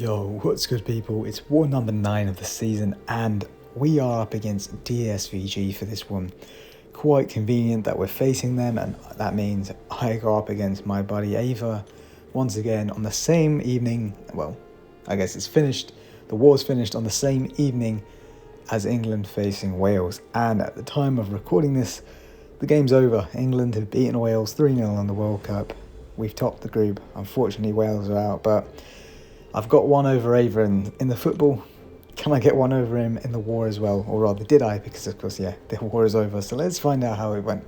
Yo, what's good people? It's war number 9 of the season and we are up against DSVG for this one. Quite convenient that we're facing them, and that means I go up against my buddy Avah once again on the same evening. Well, I guess it's finished. The war's finished on the same evening as England facing Wales, and at the time of recording this, the game's over. England have beaten Wales 3-0 in the World Cup. We've topped the group. Unfortunately, Wales are out, but I've got one over Avah in the football. Can I get one over him in the war as well? Or rather, did I? Because of course, yeah, the war is over. So let's find out how it went.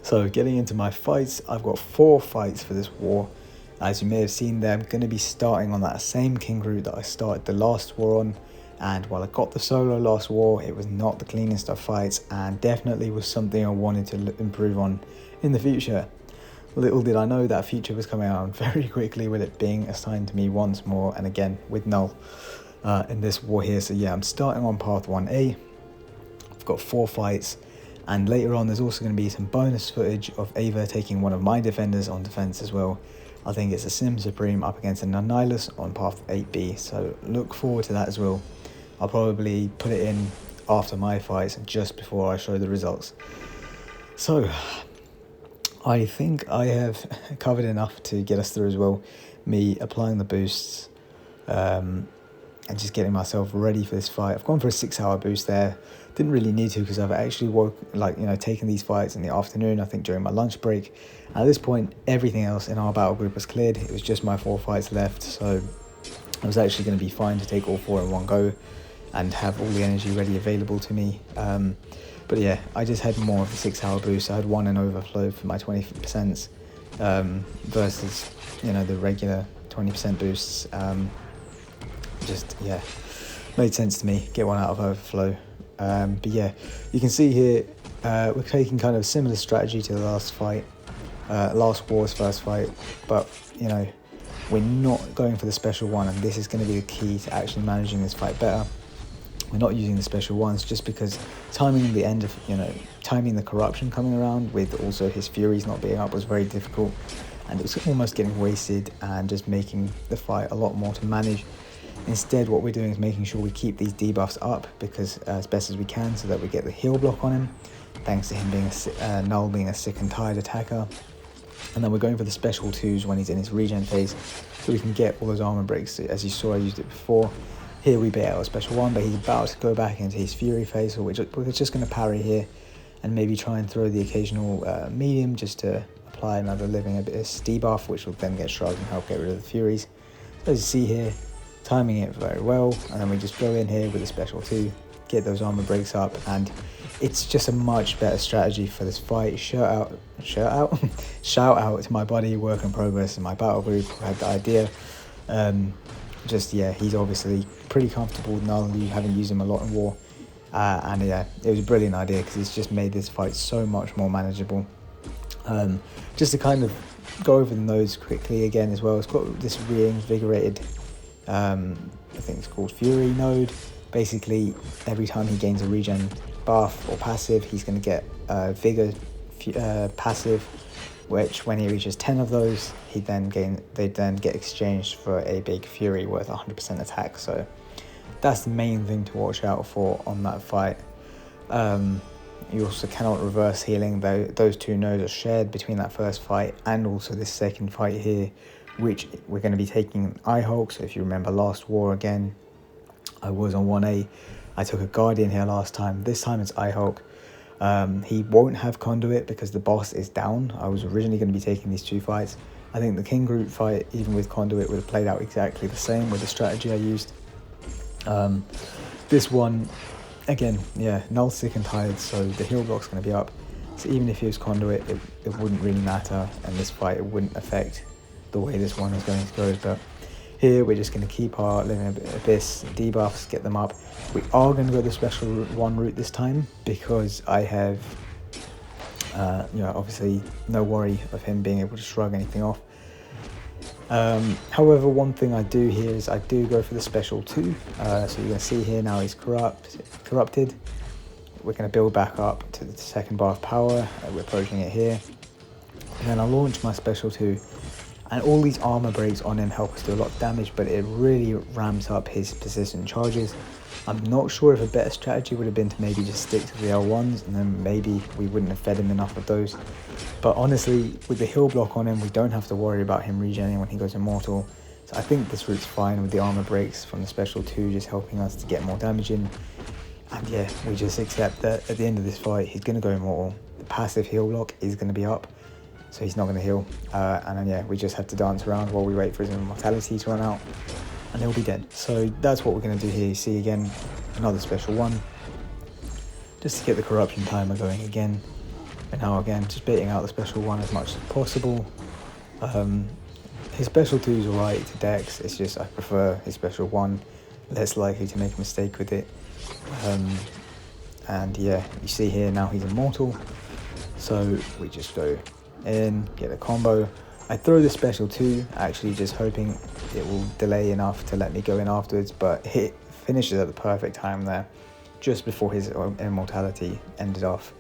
So getting into my fights, I've got 4 fights for this war. As you may have seen there, I'm going to be starting on that same king route that I started the last war on. And while I got the solo last war, it was not the cleanest of fights and definitely was something I wanted to improve on in the future. Little did I know that feature was coming out very quickly, with it being assigned to me once more, and again with Knull in this war here. So yeah, I'm starting on path 1A. I've got 4 fights, and later on there's also going to be some bonus footage of Avah taking one of my defenders on defense as well. I think it's a Sim Supreme up against an Annihilus on path 8B, so look forward to that as well. I'll probably put it in after my fights and just before I show the results. So I think I have covered enough to get us through as well. Me applying the boosts and just getting myself ready for this fight. I've gone for a 6-hour boost there. Didn't really need to, because I've actually taken these fights in the afternoon, I think during my lunch break. At this point, everything else in our battle group was cleared. It was just my 4 fights left, so I was actually going to be fine to take all 4 in one go and have all the energy ready available to me. But yeah, I just had more of the 6-hour boost. I had 1 in overflow for my 20% versus, the regular 20% boosts. Just, yeah, made sense to me, get 1 out of overflow. But yeah, you can see here, we're taking kind of a similar strategy to the last fight, last war's first fight, but, we're not going for the special one, and this is going to be the key to actually managing this fight better. We're not using the special ones just because timing the end of, timing the corruption coming around with also his furies not being up was very difficult, and it was almost getting wasted and just making the fight a lot more to manage. Instead, what we're doing is making sure we keep these debuffs up because as best as we can, so that we get the heal block on him, thanks to him being Knull being a sick and tired attacker. And then we're going for the special 2s when he's in his regen phase, so we can get all those armor breaks. As you saw, I used it before. Here we bait out a special 1, but he's about to go back into his fury phase, so we're just going to parry here and maybe try and throw the occasional medium just to apply another living abyss debuff, which will then get shrugged and help get rid of the furies. So as you see here, timing it very well, and then we just go in here with a special 2, get those armor breaks up, and it's just a much better strategy for this fight. Shout out to my buddy Work in Progress in my battle group who had the idea. Yeah, he's obviously pretty comfortable with Knull, having used him a lot in war, and yeah, it was a brilliant idea because it's just made this fight so much more manageable. Just to kind of go over the nodes quickly again as well, it's got this reinvigorated, I think it's called Fury node. Basically, every time he gains a regen buff or passive, he's going to get Vigor passive, which when he reaches 10 of those, they then get exchanged for a big Fury worth 100% attack. So that's the main thing to watch out for on that fight. You also cannot reverse healing, though those 2 nodes are shared between that first fight and also this second fight here, which we're going to be taking ihulk. So if you remember last war again, I was on 1A. I took a Guardian here last time. This time it's ihulk. He won't have Conduit because the boss is down. I was originally going to be taking these 2 fights. I think the King Groot fight, even with Conduit, would have played out exactly the same with the strategy I used. This one, again, yeah, Knull's sick and tired, so the heal block's going to be up. So even if he was Conduit, it wouldn't really matter, and this fight, it wouldn't affect the way this one is going to go. But here, we're just going to keep our Living Abyss debuffs, get them up. We are going to go the special 1 route this time because I have, obviously no worry of him being able to shrug anything off. However, one thing I do here is I do go for the special 2. So you're going to see here now he's corrupted. We're going to build back up to the second bar of power. We're approaching it here. And then I'll launch my special 2. And all these armor breaks on him help us do a lot of damage, but it really ramps up his persistent charges. I'm not sure if a better strategy would have been to maybe just stick to the L1s, and then maybe we wouldn't have fed him enough of those. But honestly, with the heal block on him, we don't have to worry about him regenerating when he goes immortal. So I think this route's fine with the armor breaks from the special 2 just helping us to get more damage in. And yeah, we just accept that at the end of this fight, he's going to go immortal. The passive heal block is going to be up, so he's not going to heal. And then yeah, we just have to dance around while we wait for his immortality to run out, and he'll be dead. So that's what we're going to do here. You see again, another special 1, just to get the corruption timer going again. And now again, just baiting out the special 1 as much as possible. His special 2 is alright to Dex, it's just I prefer his special 1, less likely to make a mistake with it. And yeah, you see here now he's immortal, so we just go in, get a combo. I throw the special 2, actually just hoping it will delay enough to let me go in afterwards, but it finishes at the perfect time there, just before his immortality ended off,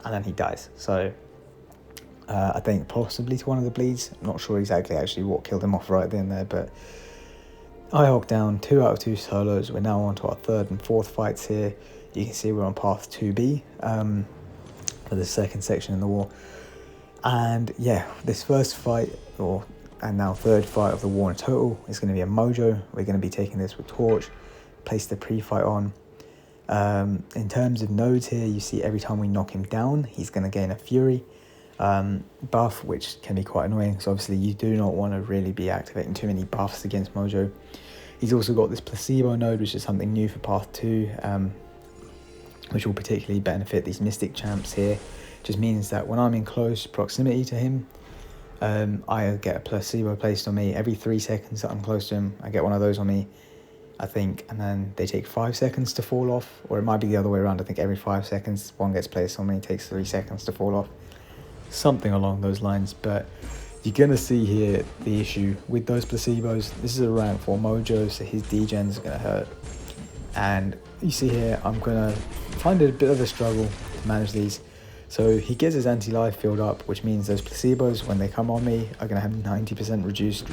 and then he dies. So I think possibly to one of the bleeds. I'm not sure exactly actually what killed him off right then there, but ihulk down, 2 out of 2 solos. We're now on to our 3rd and 4th fights here. You can see we're on path 2B for the 2nd section in the war. And yeah, this first fight, and now 3rd fight of the war in total, is going to be a mojo. We're going to be taking this with Torch, place the pre-fight on. In terms of nodes here, you see every time we knock him down, he's going to gain a fury buff, which can be quite annoying. So obviously you do not want to really be activating too many buffs against mojo. He's also got this placebo node, which is something new for path 2, which will particularly benefit these mystic champs here. Just means that when I'm in close proximity to him, I get a placebo placed on me every 3 seconds that I'm close to him. I get one of those on me, I think, and then they take 5 seconds to fall off, or it might be the other way around. I think every 5 seconds one gets placed on me, it takes 3 seconds to fall off, something along those lines. But you're gonna see here the issue with those placebos. This is a rank 4 mojo, so his degens are gonna hurt, and you see here I'm gonna find it a bit of a struggle to manage these. So he gets his anti-life filled up, which means those placebos, when they come on me, are gonna have 90% reduced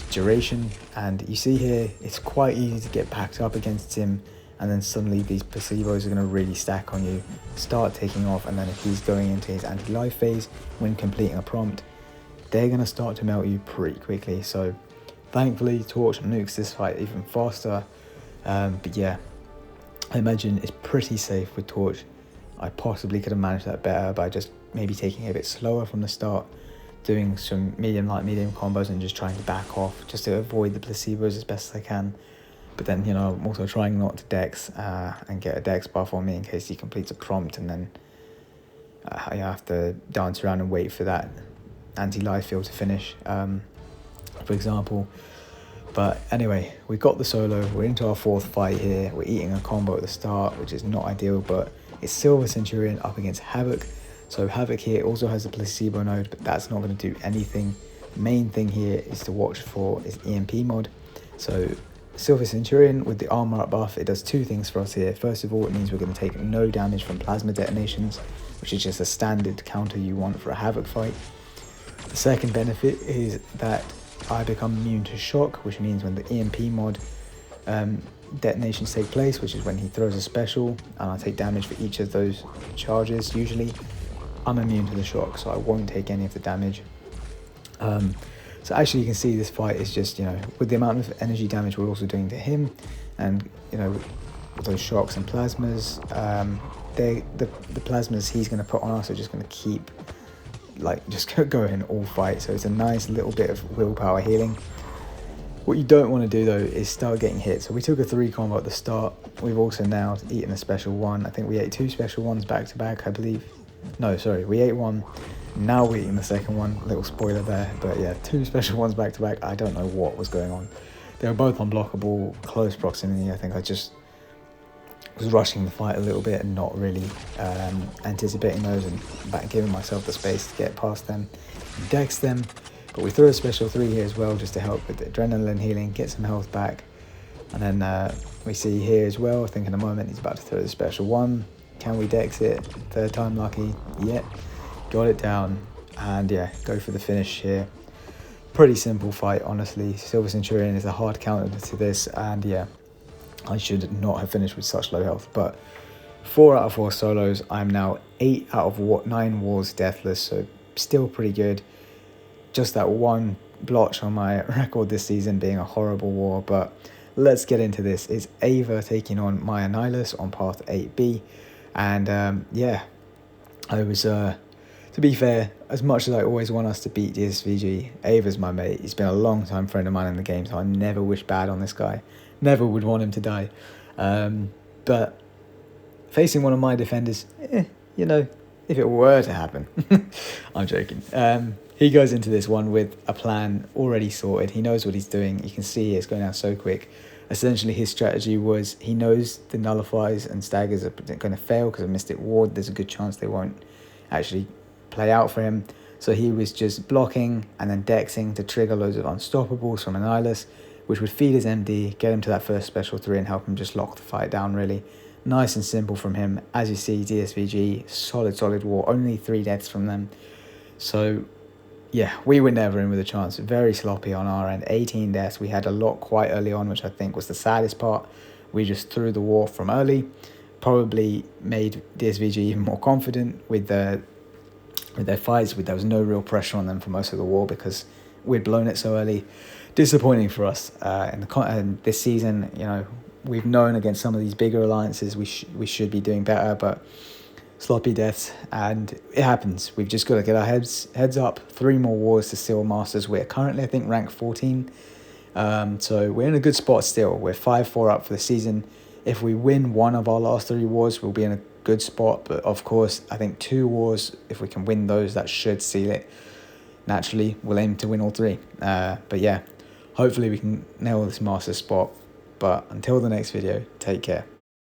duration. And you see here, it's quite easy to get packed up against him, and then suddenly these placebos are going to really stack on you, start taking off, and then if he's going into his anti-life phase when completing a prompt, they're going to start to melt you pretty quickly. So thankfully Torch nukes this fight even faster, but yeah, I imagine it's pretty safe with Torch. I possibly could have managed that better by just maybe taking it a bit slower from the start, doing some medium light medium combos and just trying to back off just to avoid the placebos as best as I can. But then, you know, I'm also trying not to dex and get a dex buff on me in case he completes a prompt, and then I have to dance around and wait for that anti-life field to finish, for example. But anyway, we got the solo, we're into our 4th fight here, we're eating a combo at the start, which is not ideal, but it's Silver Centurion up against Havok. So Havok here also has a placebo node, but that's not going to do anything. The main thing here is to watch for is EMP mod. So Silver Centurion with the armor up buff, it does 2 things for us here. First of all, it means we're going to take no damage from plasma detonations, which is just a standard counter you want for a Havok fight. The second benefit is that I become immune to shock, which means when the EMP mod detonations take place, which is when he throws a special and I take damage for each of those charges usually, I'm immune to the shock, so I won't take any of the damage. So actually you can see this fight is just, you know, with the amount of energy damage we're also doing to him, and, you know, with those shocks and plasmas, the plasmas he's going to put on us are just going to keep, like, just going all fight. So it's a nice little bit of willpower healing. What you don't want to do though is start getting hit. So we took a 3 combo at the start. We've also now eaten a special 1. I think we ate 2 special 1s back to back, I believe. No, sorry, we ate 1. Now we're eating the second one. Little spoiler there, but yeah, 2 special 1s back to back. I don't know what was going on. They were both unblockable, close proximity. I think I just was rushing the fight a little bit and not really anticipating those and giving myself the space to get past them and dex them. But we threw a special 3 here as well, just to help with the adrenaline healing, get some health back. And then we see here as well, I think in a moment he's about to throw the special 1. Can we dex it? 3rd time lucky? Yep. Got it down. and yeah, go for the finish here. Pretty simple fight, honestly. Silver Centurion is a hard counter to this, and yeah, I should not have finished with such low health, but 4 out of 4 solos. I'm now 8 out of 9 wars deathless, so still pretty good. Just that one blotch on my record this season being a horrible war, but let's get into this. It's Avah taking on my Annihilus on path 8B, and yeah, I was, to be fair, as much as I always want us to beat DSVG, Avah's my mate. He's been a long time friend of mine in the game, so I never wish bad on this guy. Never would want him to die. But facing one of my defenders, you know, if it were to happen, I'm joking. He goes into this one with a plan already sorted. He knows what he's doing. You can see it's going down so quick. Essentially, his strategy was he knows the nullifiers and staggers are going to fail because of Mystic Ward. There's a good chance they won't actually play out for him. So he was just blocking and then dexing to trigger loads of unstoppables from Annihilus, which would feed his MD, get him to that first special 3 and help him just lock the fight down, really. Nice and simple from him. As you see, DSVG, solid war, only 3 deaths from them. So yeah, we were never in with a chance. Very sloppy on our end. 18 deaths. We had a lot quite early on, which I think was the saddest part. We just threw the war from early. Probably made DSVG even more confident with their fights. There was no real pressure on them for most of the war because we'd blown it so early. Disappointing for us. In this season, you know, we've known against some of these bigger alliances we should be doing better, but sloppy deaths, and it happens. We've just got to get our heads up. 3 more wars to seal Masters. We're currently, I think, rank 14. So we're in a good spot still. We're 5-4 up for the season. If we win one of our last 3 wars, we'll be in a good spot. But of course, I think 2 wars, if we can win those, that should seal it. Naturally, we'll aim to win all 3. But yeah, hopefully we can nail this Masters spot. But until the next video, take care.